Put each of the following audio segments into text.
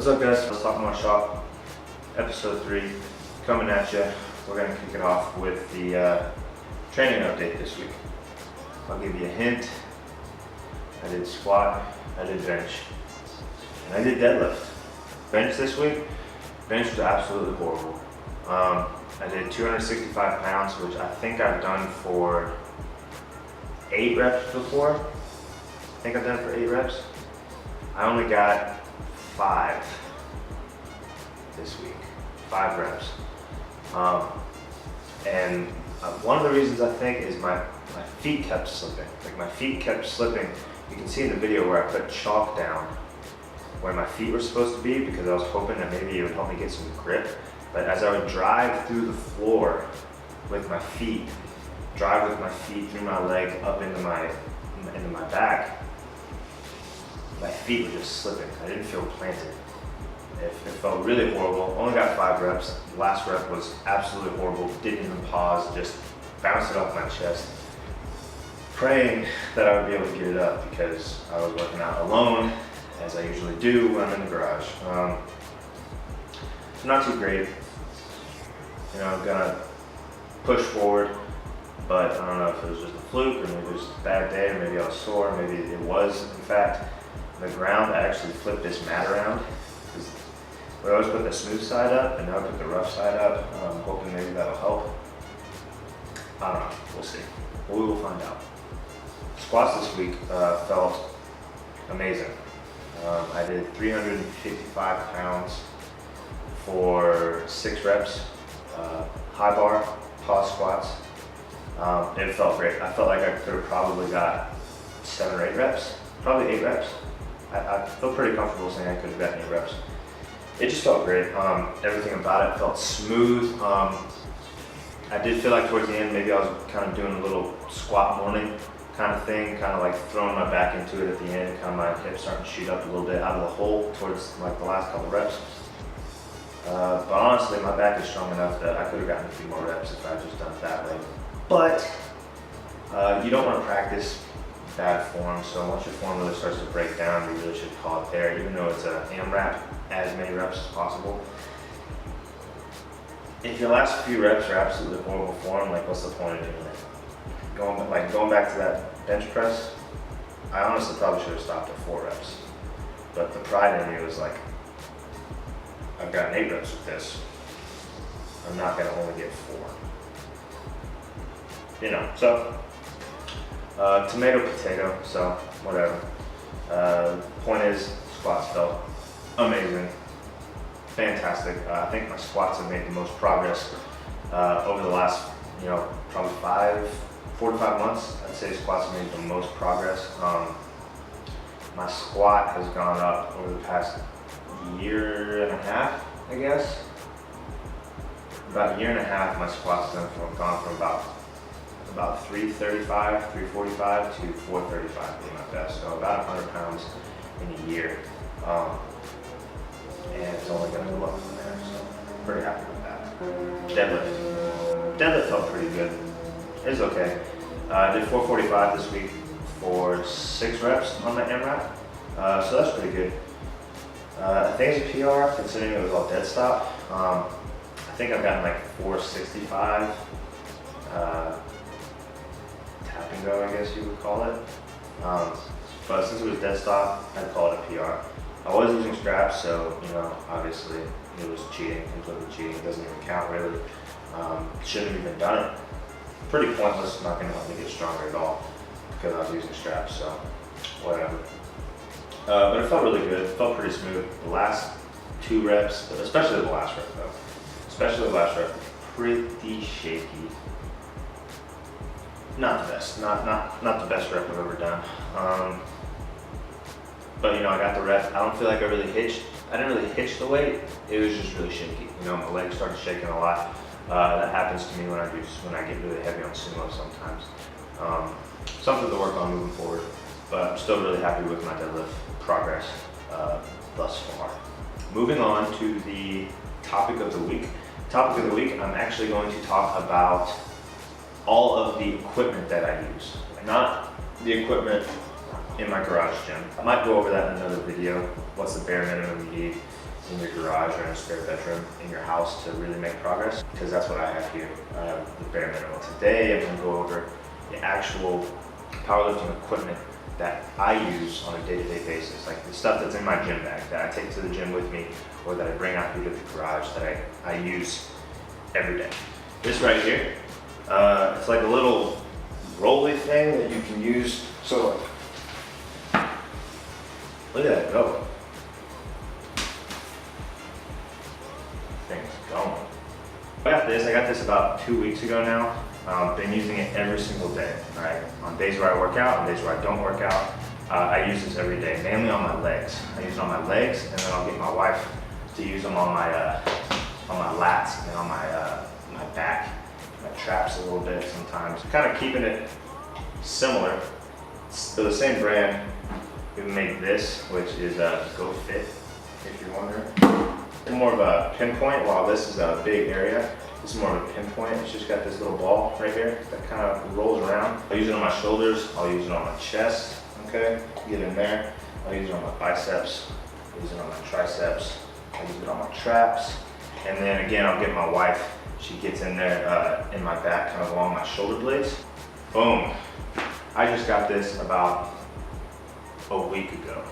What's up, guys? Let's talk more shop. Episode 3 coming at you. We're gonna kick it off with the training update this week. I'll give you a hint. I did squat, I did bench, and I did deadlift. Bench this week, bench was absolutely horrible. I did 265 pounds, which I think I've done for 8 reps before. I think I've done it for 8 reps. I only got 5 this week, 5 reps. And one of the reasons I think is my feet kept slipping. Like my feet kept slipping. You can see in the video where I put chalk down where my feet were supposed to be because I was hoping that maybe it would help me get some grip. But as I would drive through the floor with my feet, drive with my feet through my leg up into my back, my feet were just slipping. I didn't feel planted. It felt really horrible. Only got 5 reps. The last rep was absolutely horrible. Didn't even pause, just bounced it off my chest. Praying that I would be able to get it up because I was working out alone, as I usually do when I'm in the garage. So not too great. You know, I'm gonna push forward, but I don't know if it was just a fluke or maybe it was just a bad day, or maybe I was sore, maybe it was, in fact, the ground. I actually flipped this mat around. We always put the smooth side up, and now I put the rough side up. I'm hoping maybe that'll help. I don't know, we'll see. But we will find out. Squats this week felt amazing. I did 355 pounds for 6 reps, high bar, pause squats. It felt great. I felt like I could have probably got 7 or 8 reps, probably 8 reps. I feel pretty comfortable saying I could have gotten 8 reps. It just felt great. Everything about it felt smooth. I did feel like towards the end, maybe I was kind of doing a little squat morning kind of thing, kind of like throwing my back into it at the end, kind of my hips starting to shoot up a little bit out of the hole towards like the last couple reps. But honestly, my back is strong enough that I could have gotten a few more reps if I had just done it that way. But you don't want to practice bad form, so once your form really starts to break down, you really should call it there, even though it's an AMRAP, as many reps as possible. If your last few reps are absolutely horrible form, like what's the point of doing it? Going back to that bench press, I honestly probably should have stopped at 4 reps. But the pride in me was like, I've gotten 8 reps with this. I'm not gonna only get 4. You know, so tomato, potato, so whatever. Point is, squats felt amazing, fantastic. I think my squats have made the most progress over the last, probably 4 to 5 months. I'd say squats have made the most progress. My squat has gone up over the past year and a half, I guess. About a year and a half, my squats have gone from about 335, 345 to 435 being my best. So about 100 pounds in a year. And it's only going to go up from there, so pretty happy with that. Deadlift felt pretty good. It's okay. I did 445 this week for 6 reps on my AMRAP, so that's pretty good. I think it's a PR, considering it was all dead stop. I think I've gotten like 465 tap and go, I guess you would call it. But since it was dead stop, I'd call it a PR. I was using straps, so obviously it was cheating, completely cheating. It doesn't even count really. Shouldn't have even done it. Pretty pointless, not gonna help me get stronger at all because I was using straps, so whatever. But it felt really good, it felt pretty smooth. The last 2 reps, especially the last rep though, pretty shaky. Not the best, not the best rep I've ever done. But I got the rep. I don't feel like I didn't really hitch the weight. It was just really shaky. My legs started shaking a lot. That happens to me when I get really heavy on sumo sometimes. Something to work on moving forward. But I'm still really happy with my deadlift progress thus far. Moving on to the topic of the week. Topic of the week, I'm actually going to talk about all of the equipment that I use. Not the equipment in my garage gym. I might go over that in another video. What's the bare minimum you need? in your garage or in a spare bedroom in your house to really make progress, because that's what I have here. I have the bare minimum. Today I'm going to go over the actual powerlifting equipment that I use on a day-to-day basis, like the stuff that's in my gym bag that I take to the gym with me, or that I bring out here to the garage that I use every day. This right here, it's like a little rolly thing that you can use. So look at that go. Thing's going. I got this about 2 weeks ago now. Been using it every single day, all right? On days where I work out, on days where I don't work out, I use this every day, mainly on my legs. I use it on my legs, and then I'll get my wife to use them on my lats and on my back, my traps a little bit sometimes. Kind of keeping it similar. So the same brand, we make this, which is Go Fit, if you're wondering. It's more of a pinpoint, while this is a big area. This is more of a pinpoint. It's just got this little ball right here that kind of rolls around. I'll use it on my shoulders. I'll use it on my chest. Okay, get in there. I'll use it on my biceps. I'll use it on my triceps. I'll use it on my traps. And then again, I'll get my wife. She gets in there in my back, kind of along my shoulder blades. Boom. I just got this about a week ago.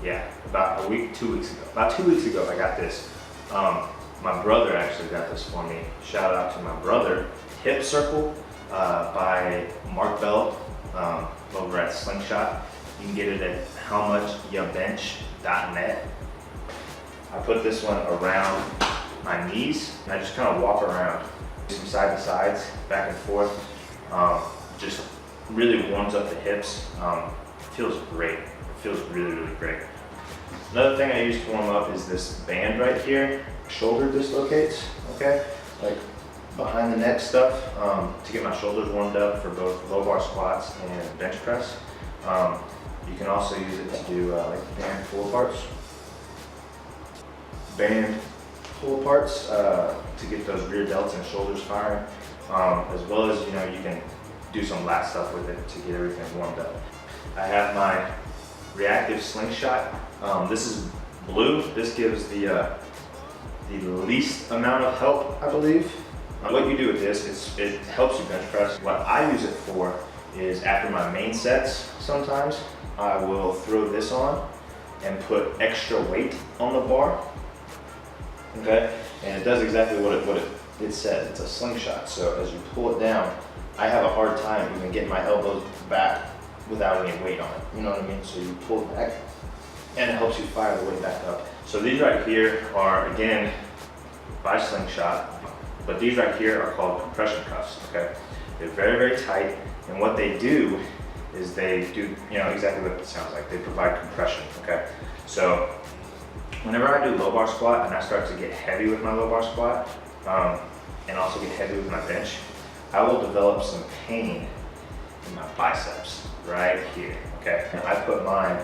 Yeah, about a week, 2 weeks ago. About 2 weeks ago, I got this. My brother actually got this for me. Shout out to my brother. Hip Circle by Mark Bell over at Slingshot. You can get it at howmuchyabench.net. I put this one around my knees, and I just kind of walk around, some side to sides, back and forth. Just really warms up the hips. Feels great. It feels really, really great. Another thing I use to warm up is this band right here. Shoulder dislocates, okay? Like behind the neck stuff, to get my shoulders warmed up for both low bar squats and bench press. You can also use it to do like band pull aparts. Band pull aparts to get those rear delts and shoulders firing, as well as, you know, you can do some lat stuff with it to get everything warmed up. I have my reactive slingshot. This is blue. This gives the least amount of help, I believe. What you do with this is it helps you bench press. What I use it for is after my main sets, sometimes I will throw this on and put extra weight on the bar. Okay, and it does exactly what it says. It's a slingshot. So as you pull it down, I have a hard time even getting my elbows back without any weight on it. You know what I mean? So you pull it back, and it helps you fire the weight back up. So these right here are, again, by Slingshot, but these right here are called compression cuffs, okay? They're very, very tight, and what they do is they do, you know, exactly what it sounds like. They provide compression, okay? So whenever I do low bar squat and I start to get heavy with my low bar squat, and also get heavy with my bench, I will develop some pain in my biceps right here, okay? And I put mine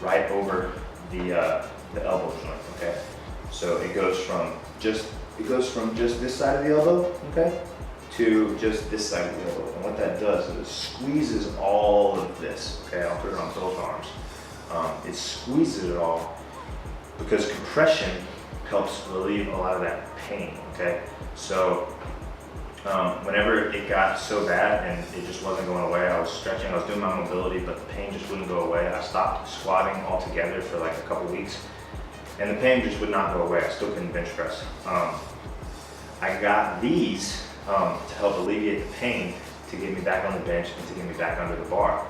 right over the elbow joint, okay? So it goes from just this side of the elbow, okay, to just this side of the elbow. And what that does is it squeezes all of this, okay? I'll put it on both arms. It squeezes it all because compression helps relieve a lot of that pain, okay? So whenever it got so bad and it just wasn't going away, I was stretching, I was doing my mobility, but the pain just wouldn't go away. I stopped squatting altogether for like a couple weeks, and the pain just would not go away. I still couldn't bench press. I got these to help alleviate the pain, to get me back on the bench and to get me back under the bar.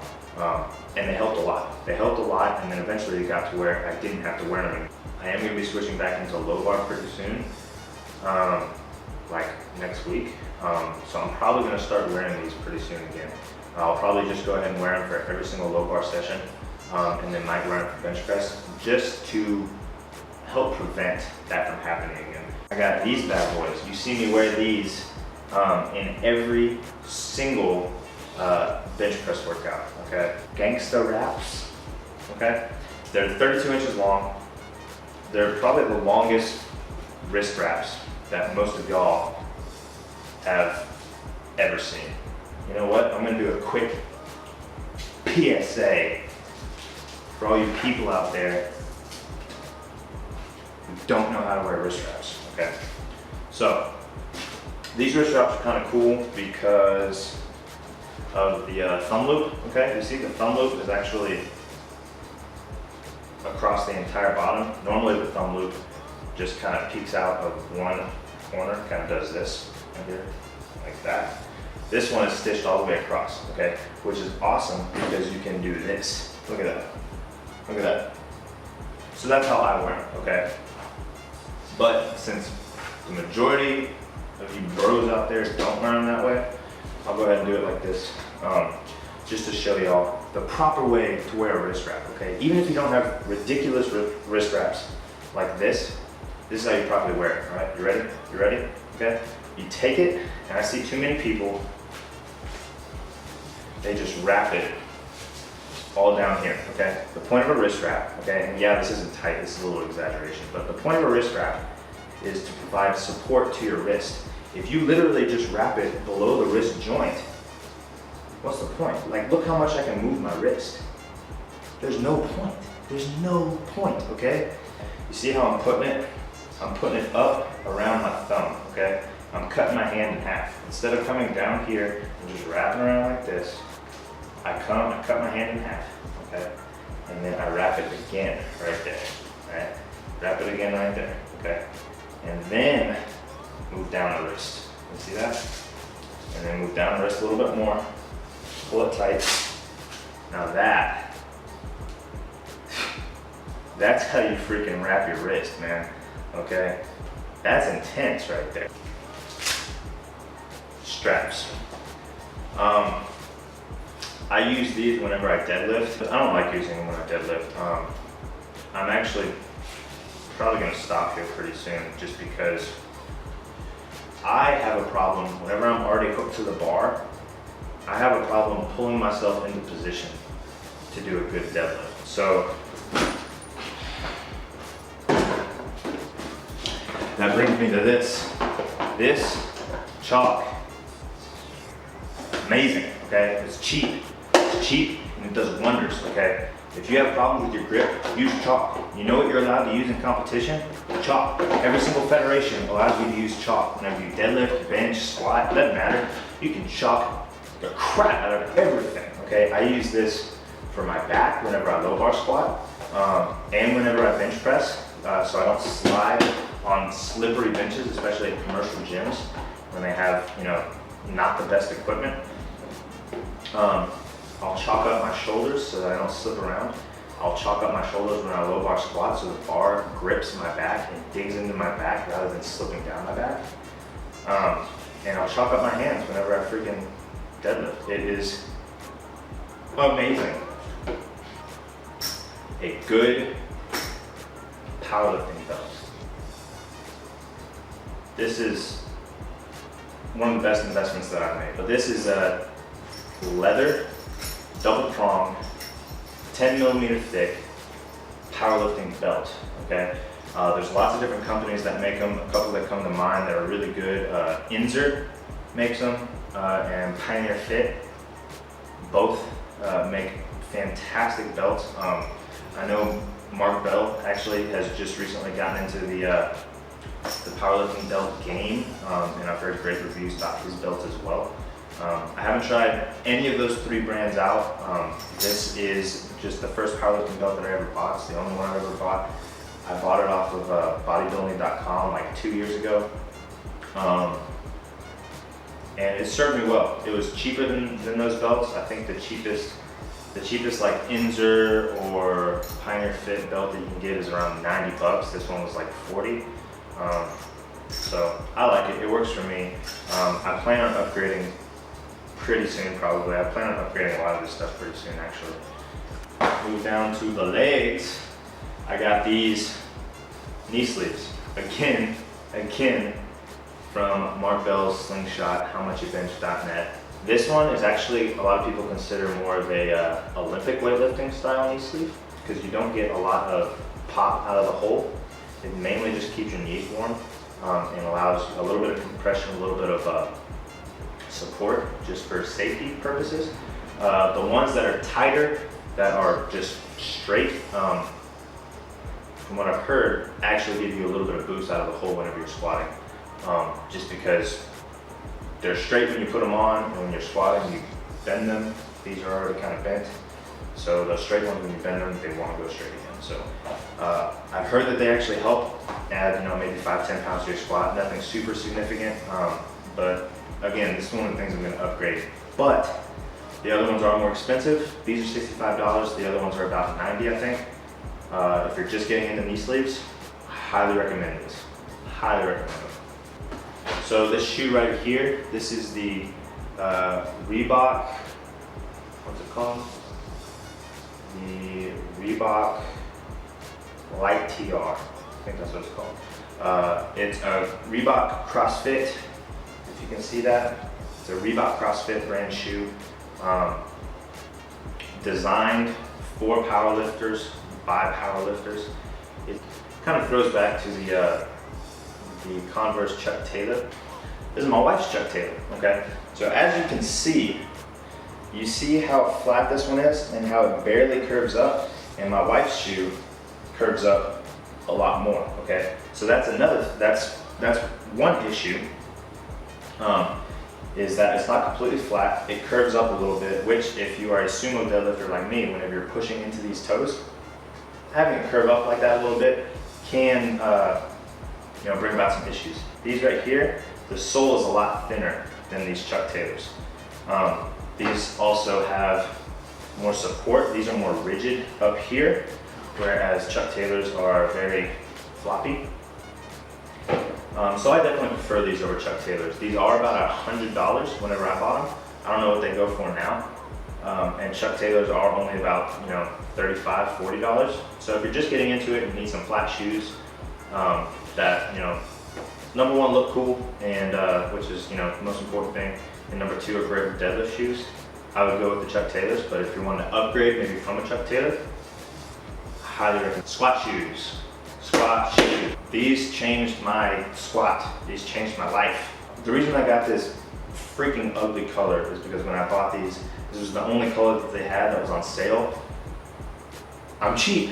And they helped a lot. They helped a lot, and then eventually it got to where I didn't have to wear them anymore. I am going to be switching back into low bar pretty soon, like next week. So I'm probably going to start wearing these pretty soon again. I'll probably just go ahead and wear them for every single low bar session, and then might wear them for bench press, just to help prevent that from happening again. I got these bad boys. You see me wear these in every single bench press workout, okay? Gangsta wraps, okay? They're 32 inches long. They're probably the longest wrist wraps that most of y'all have ever seen. You know what? I'm gonna do a quick PSA for all you people out there who don't know how to wear wrist straps, okay? So, these wrist straps are kind of cool because of the thumb loop, okay? You see the thumb loop is actually across the entire bottom. Normally the thumb loop just kind of peeks out of one corner, kind of does this right here, like that. This one is stitched all the way across, okay? Which is awesome because you can do this. Look at that, look at that. So that's how I wear them, okay? But since the majority of you bros out there don't wear them that way, I'll go ahead and do it like this, just to show y'all the proper way to wear a wrist wrap, okay? Even if you don't have ridiculous wrist wraps like this is how you properly wear it, all right? You ready? You ready? Okay? You take it, and I see too many people, they just wrap it all down here, okay? The point of a wrist wrap, okay, and yeah, this isn't tight, this is a little exaggeration, but the point of a wrist wrap is to provide support to your wrist. If you literally just wrap it below the wrist joint, what's the point? Like, look how much I can move my wrist. There's no point. There's no point, okay? You see how I'm putting it? I'm putting it up around my thumb, okay? I'm cutting my hand in half. Instead of coming down here and just wrapping around like this, I cut my hand in half, okay? And then I wrap it again right there, right? Wrap it again right there, okay? And then move down the wrist. You see that? And then move down the wrist a little bit more. Pull it tight. Now that's how you freaking wrap your wrist, man. Okay? That's intense right there. Straps. I use these whenever I deadlift, but I don't like using them when I deadlift. I'm actually probably gonna stop here pretty soon just because I have a problem whenever I'm already hooked to the bar. I have a problem pulling myself into position to do a good deadlift. So that brings me to this. This chalk, amazing, okay? It's cheap and it does wonders, okay? If you have problems with your grip, use chalk. You know what you're allowed to use in competition? Chalk. Every single federation allows you to use chalk. Whenever you deadlift, bench, squat, it doesn't matter. You can chalk the crap out of everything, okay? I use this for my back whenever I low bar squat, and whenever I bench press, so I don't slide on slippery benches, especially at commercial gyms when they have, you know, not the best equipment. I'll chalk up my shoulders so that I don't slip around. I'll chalk up my shoulders when I low bar squat so the bar grips my back and digs into my back rather than slipping down my back. And I'll chalk up my hands whenever I freaking deadlift. It is amazing. A good powerlifting belt. This is one of the best investments that I've made. But this is a leather, double pronged, 10 millimeter thick powerlifting belt, okay? There's lots of different companies that make them. A couple that come to mind that are really good. Insert makes them, and Pioneer Fit. Both make fantastic belts. I know Mark Bell actually has just recently gotten into the powerlifting belt game, and I've heard great reviews about his belt as well. I haven't tried any of those three brands out. This is just the first powerlifting belt that I ever bought. It's the only one I've ever bought. I bought it off of bodybuilding.com like 2 years ago. And it served me well. It was cheaper than those belts. I think the cheapest like Inzer or Pioneer Fit belt that you can get is around 90 bucks. This one was like 40. So I like it. It works for me. I plan on upgrading pretty soon, probably. I plan on upgrading a lot of this stuff pretty soon, actually. Move down to the legs. I got these knee sleeves. Again, from Mark Bell's Slingshot, howmuchyabench.net. This one is actually, a lot of people consider more of a Olympic weightlifting style knee sleeve because you don't get a lot of pop out of the hole. It mainly just keeps your knees warm and allows a little bit of compression, a little bit of support just for safety purposes. The ones that are tighter, that are just straight, from what I've heard, actually give you a little bit of boost out of the hole whenever you're squatting. Just because they're straight when you put them on, and when you're squatting, you bend them. These are already kind of bent. So the straight ones, when you bend them, they want to go straight again. So I've heard that they actually help add, maybe 5-10 pounds to your squat. Nothing super significant, but again, this is one of the things I'm going to upgrade. But the other ones are more expensive. These are $65. The other ones are about $90, I think. If you're just getting into knee sleeves, I highly recommend this. Highly recommend them. So this shoe right here, this is the Reebok. What's it called? The Reebok Light TR. I think that's what it's called. It's a Reebok CrossFit. If you can see that, it's a Reebok CrossFit brand shoe. Designed for powerlifters by powerlifters. It kind of throws back to the Converse Chuck Taylor. This is my wife's Chuck Taylor. Okay, so as you can see, you see how flat this one is and how it barely curves up, and my wife's shoe curves up a lot more. Okay, so that's one issue. Is that it's not completely flat, it curves up a little bit, which if you are a sumo deadlifter like me, whenever you're pushing into these toes, having it curve up like that a little bit can bring about some issues. These right here, the sole is a lot thinner than these Chuck Taylors. These also have more support. These are more rigid up here, whereas Chuck Taylors are very floppy. So I definitely prefer these over Chuck Taylors. These are about $100 whenever I bought them. I don't know what they go for now. And Chuck Taylors are only about $35, $40. So if you're just getting into it and need some flat shoes that number one, look cool, and which is the most important thing, and number two, are great deadlift shoes, I would go with the Chuck Taylors. But if you want to upgrade maybe from a Chuck Taylor, I highly recommend squat shoes. Squat shoes. These changed my squat. These changed my life. The reason I got this freaking ugly color is because when I bought these, this was the only color that they had that was on sale. I'm cheap.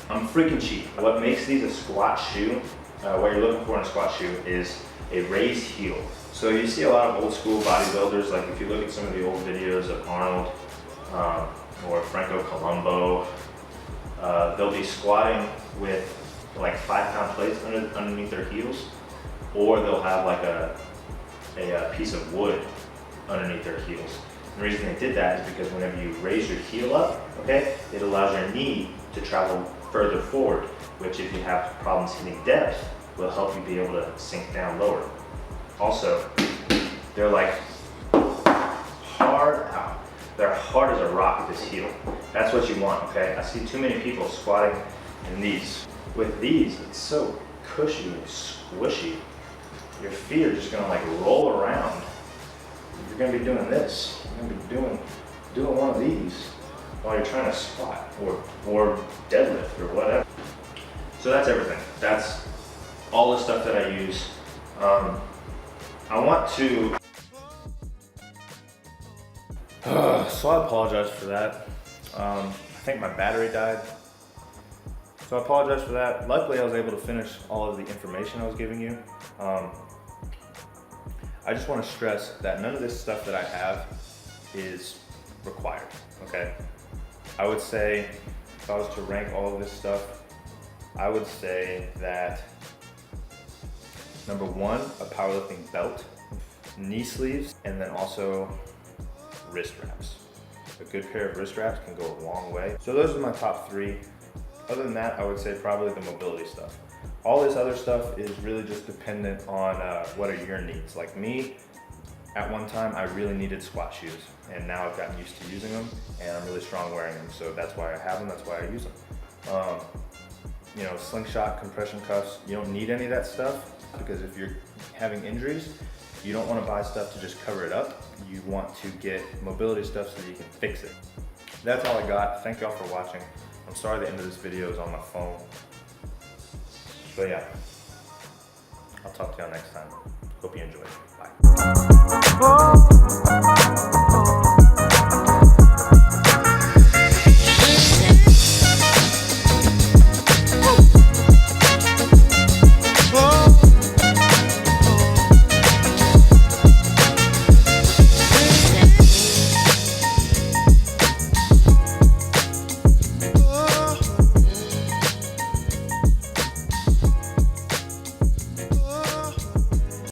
I'm freaking cheap. What makes these a squat shoe, what you're looking for in a squat shoe, is a raised heel. So you see a lot of old school bodybuilders, like if you look at some of the old videos of Arnold or Franco Columbu, they'll be squatting with like 5-pound plates underneath their heels, or they'll have like a piece of wood underneath their heels. And the reason they did that is because whenever you raise your heel up, okay, it allows your knee to travel further forward, which if you have problems hitting depth, will help you be able to sink down lower. Also, they're like hard out. They're hard as a rock, this heel. That's what you want, okay? I see too many people squatting in these. With these, it's so cushy and squishy. Your feet are just gonna like roll around. You're gonna be doing this. You're gonna be doing one of these while you're trying to squat or deadlift or whatever. So that's everything. That's all the stuff that I use. I want to. So I apologize for that. I think my battery died. So I apologize for that. Luckily, I was able to finish all of the information I was giving you. I just want to stress that none of this stuff that I have is required, okay? I would say, if I was to rank all of this stuff, I would say that number one, a powerlifting belt, knee sleeves, and then also wrist wraps. A good pair of wrist wraps can go a long way. So those are my top three. Other than that, I would say probably the mobility stuff. All this other stuff is really just dependent on what are your needs. Like me, at one time I really needed squat shoes, and now I've gotten used to using them, and I'm really strong wearing them. So that's why I have them, that's why I use them. Slingshot, compression cuffs, you don't need any of that stuff, because if you're having injuries, you don't want to buy stuff to just cover it up. You want to get mobility stuff so that you can fix it. That's all I got. Thank y'all for watching. I'm sorry the end of this video is on my phone. But yeah, I'll talk to y'all next time. Hope you enjoyed. Bye.